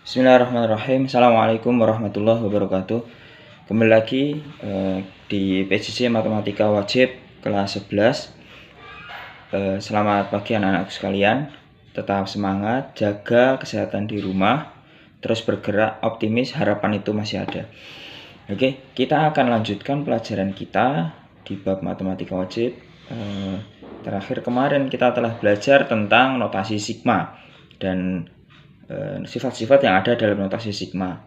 Bismillahirrahmanirrahim. Assalamualaikum warahmatullahi wabarakatuh. Kembali lagi di PJJ Matematika Wajib kelas 11. Selamat pagi anak-anakku sekalian. Tetap semangat, jaga kesehatan di rumah, terus bergerak, optimis, harapan itu masih ada. Oke, kita akan lanjutkan pelajaran kita di bab Matematika Wajib. Terakhir kemarin kita telah belajar tentang notasi sigma dan sifat-sifat yang ada dalam notasi sigma.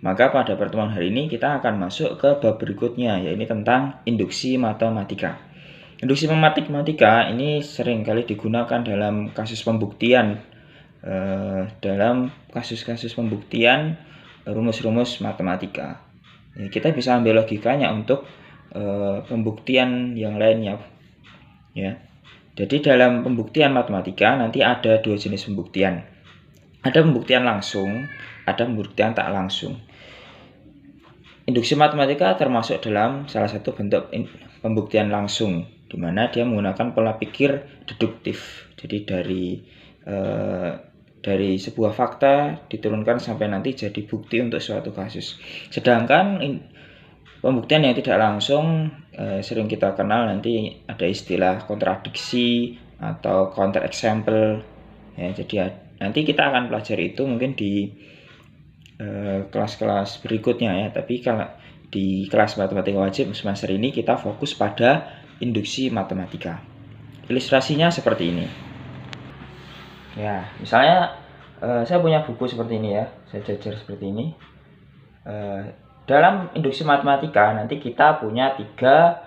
Maka pada pertemuan hari ini kita akan masuk ke bab berikutnya, yaitu tentang induksi matematika. Induksi matematika ini sering kali digunakan dalam kasus pembuktian, dalam kasus-kasus pembuktian rumus-rumus matematika. Kita bisa ambil logikanya untuk pembuktian yang lainnya, ya. Jadi dalam pembuktian matematika nanti ada dua jenis pembuktian. Ada pembuktian langsung, ada pembuktian tak langsung. Induksi matematika termasuk dalam salah satu bentuk pembuktian langsung, di mana dia menggunakan pola pikir deduktif. Jadi dari sebuah fakta diturunkan sampai nanti jadi bukti untuk suatu kasus. Sedangkan pembuktian yang tidak langsung sering kita kenal nanti ada istilah kontradiksi atau counter example. Ya, jadi nanti kita akan pelajari itu mungkin di kelas-kelas berikutnya ya. Tapi kalau di kelas matematika wajib semester ini kita fokus pada induksi matematika. Ilustrasinya seperti ini. Ya, misalnya saya punya buku seperti ini ya. Saya jajar seperti ini. Dalam induksi matematika nanti kita punya tiga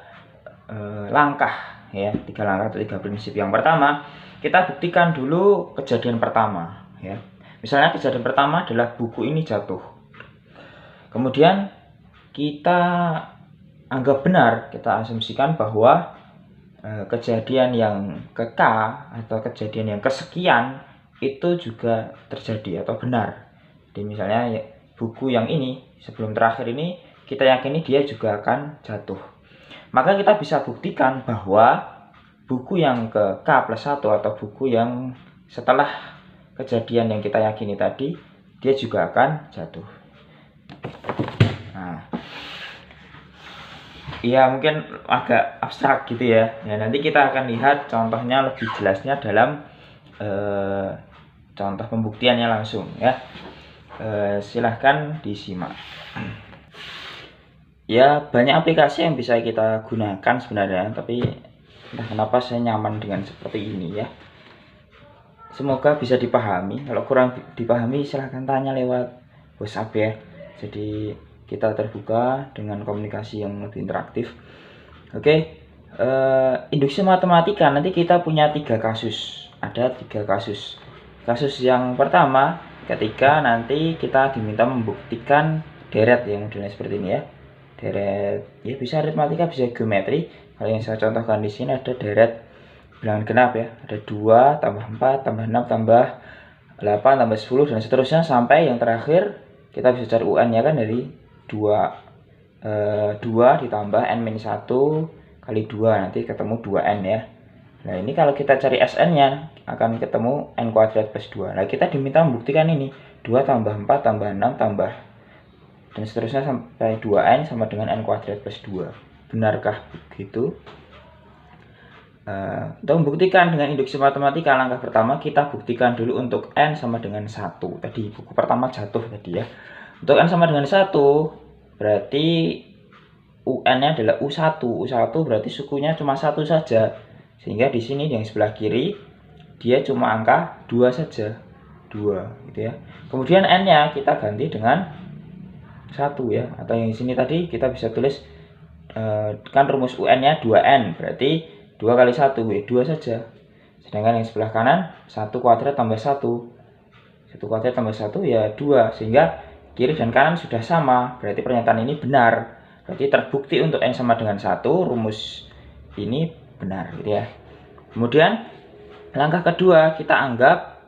langkah ya, tiga langkah atau tiga prinsip. Yang pertama, kita buktikan dulu kejadian pertama ya. Misalnya kejadian pertama adalah buku ini jatuh. Kemudian kita anggap benar, kita asumsikan bahwa kejadian yang ke K atau kejadian yang kesekian itu juga terjadi atau benar. Jadi misalnya buku yang ini sebelum terakhir ini kita yakini dia juga akan jatuh. Maka kita bisa buktikan bahwa buku yang ke K+1 atau buku yang setelah kejadian yang kita yakini tadi, dia juga akan jatuh. Nah, ya mungkin agak abstrak gitu ya. Ya nanti kita akan lihat contohnya lebih jelasnya dalam contoh pembuktiannya langsung ya. Silahkan disimak. Ya banyak aplikasi yang bisa kita gunakan sebenarnya, tapi entah kenapa saya nyaman dengan seperti ini ya. Semoga bisa dipahami. Kalau kurang dipahami silahkan tanya lewat WhatsApp ya. Jadi kita terbuka dengan komunikasi yang lebih interaktif. Oke, induksi matematika nanti kita punya tiga kasus. Ada tiga kasus. Kasus yang pertama ketika nanti kita diminta membuktikan deret yang modelnya seperti ini ya. Deret ya bisa aritmatika, bisa geometri. Kalau yang saya contohkan di sini ada deret bilangan genap ya. Ada 2 tambah 4 tambah 6 tambah 8 tambah 10 dan seterusnya sampai yang terakhir kita bisa cari UN ya kan, dari 2 ditambah n-1 kali 2 nanti ketemu 2n ya. Nah ini kalau kita cari Sn nya akan ketemu n kuadrat plus 2. Nah kita diminta membuktikan ini 2 tambah 4 tambah 6 tambah dan seterusnya sampai 2n sama dengan n kuadrat plus 2. Benarkah begitu? Untuk membuktikan dengan induksi matematika, langkah pertama kita buktikan dulu untuk n sama dengan 1. Tadi buku pertama jatuh tadi ya. Untuk n sama dengan 1 berarti UN-nya adalah U1. U1 berarti sukunya cuma 1 saja. Sehingga di sini yang sebelah kiri dia cuma angka 2 saja. 2 gitu ya. Kemudian n-nya kita ganti dengan 1 ya. Atau yang di sini tadi kita bisa tulis kan rumus UN-nya 2n, berarti 2 kali 1 ya 2 saja. Sedangkan yang sebelah kanan 1 kuadrat tambah 1. 1 kuadrat tambah 1 ya 2. Sehingga kiri dan kanan sudah sama. Berarti pernyataan ini benar. Berarti terbukti untuk n sama dengan 1, rumus ini benar gitu ya. Kemudian langkah kedua kita anggap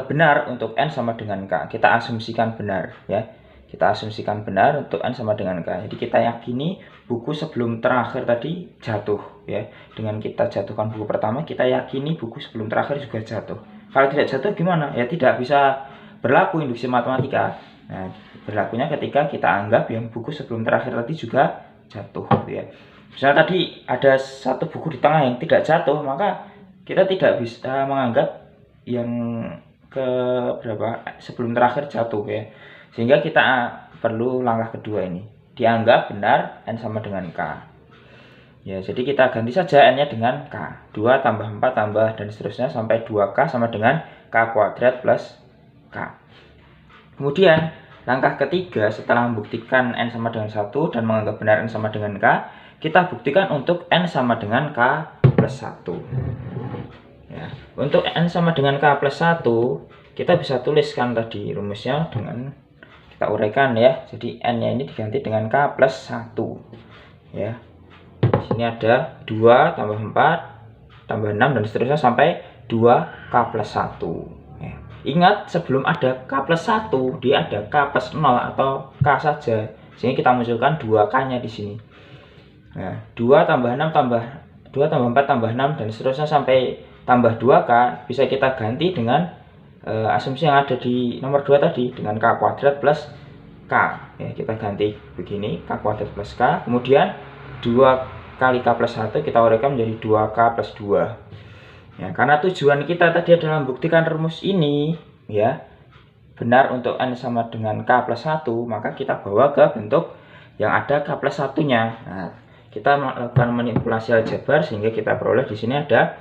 benar untuk n sama dengan k. Kita asumsikan benar ya. Kita asumsikan benar untuk n sama dengan k. Jadi kita yakini buku sebelum terakhir tadi jatuh ya. Dengan kita jatuhkan buku pertama, kita yakini buku sebelum terakhir juga jatuh. Kalau tidak jatuh gimana? Ya tidak bisa berlaku induksi matematika. Nah, berlakunya ketika kita anggap yang buku sebelum terakhir tadi juga jatuh, gitu ya. Misalnya tadi ada satu buku di tengah yang tidak jatuh, maka kita tidak bisa menganggap yang ke berapa sebelum terakhir jatuh, ya. Sehingga kita perlu langkah kedua ini, dianggap benar n sama dengan k. Ya, jadi kita ganti saja n-nya dengan k. 2 tambah 4 tambah dan seterusnya sampai 2k sama dengan k kuadrat plus k. Kemudian langkah ketiga setelah membuktikan n sama dengan 1 dan menganggap benar n sama dengan k, kita buktikan untuk n sama dengan k plus 1. Ya, untuk n sama dengan k plus 1, kita bisa tuliskan tadi rumusnya dengan kita uraikan ya. Jadi n-nya ini diganti dengan k plus 1. Ya. Di sini ada 2 tambah 4 tambah 6 dan seterusnya sampai 2k plus 1. Ya. Ingat, sebelum ada k plus 1, dia ada k plus 0 atau k saja. Sehingga kita munculkan 2k-nya di sini. Nah, 2 tambah 6 tambah 2 tambah 4 tambah 6 dan seterusnya sampai tambah 2k bisa kita ganti dengan asumsi yang ada di nomor 2 tadi dengan k kuadrat plus k. Ya, kita ganti begini, k kuadrat plus k. Kemudian 2 kali k plus 1 kita uraikan menjadi 2k plus 2. Ya, karena tujuan kita tadi adalah membuktikan rumus ini ya benar untuk n sama dengan k plus 1, maka kita bawa ke bentuk yang ada k plus 1-nya. Nah, kita melakukan manipulasi aljabar sehingga kita peroleh di sini ada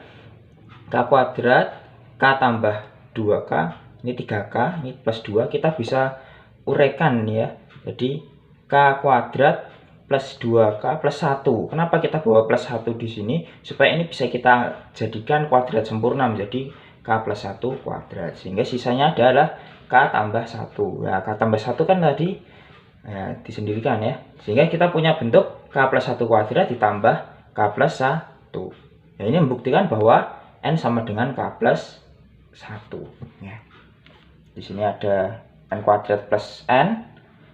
k kuadrat k tambah 2k, ini 3k, ini plus 2. Kita bisa uraikan ya. Jadi k kuadrat plus 2k plus 1. Kenapa kita bawa plus 1 di sini? Supaya ini bisa kita jadikan kuadrat sempurna menjadi k plus 1 kuadrat. Sehingga sisanya adalah k tambah 1. Ya, k tambah 1 kan tadi ya, disendirikan ya. Sehingga kita punya bentuk k plus 1 kuadrat ditambah k plus 1. Nah, ini membuktikan bahwa n sama dengan k plus 1. Ya. Di sini ada n kuadrat plus n.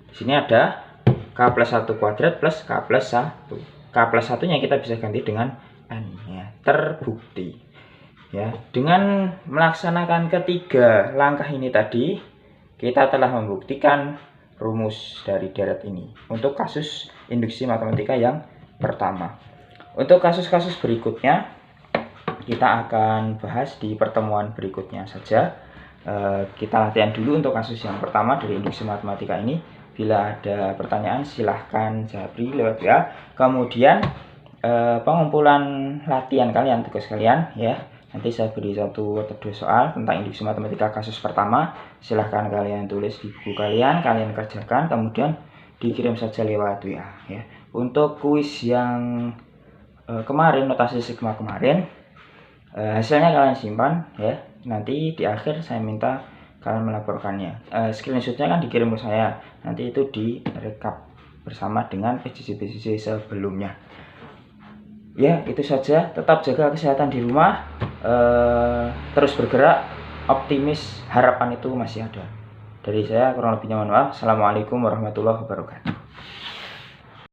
Di sini ada k plus 1 kuadrat plus k plus 1. K plus 1-nya kita bisa ganti dengan n ya. Terbukti. Ya, dengan melaksanakan ketiga langkah ini tadi, kita telah membuktikan rumus dari deret ini untuk kasus induksi matematika yang pertama. Untuk kasus-kasus berikutnya kita akan bahas di pertemuan berikutnya saja. Kita latihan dulu untuk kasus yang pertama dari induksi matematika ini. Bila ada pertanyaan silahkan japri lewat WA. Kemudian pengumpulan latihan kalian, tugas kalian ya. Nanti saya beri 1 atau 2 soal tentang induksi matematika kasus pertama. Silahkan kalian tulis di buku kalian kerjakan, kemudian dikirim saja lewat WA ya. Untuk kuis yang kemarin, notasi sigma kemarin, hasilnya kalian simpan ya. Nanti di akhir saya minta kalian melaporkannya. Screenshotnya kan dikirim ke saya, nanti itu direkap bersama dengan PJJ sebelumnya. Ya, itu saja. Tetap jaga kesehatan di rumah, terus bergerak, optimis, harapan itu masih ada. Dari saya kurang lebihnya mohon maaf. Assalamualaikum warahmatullahi wabarakatuh.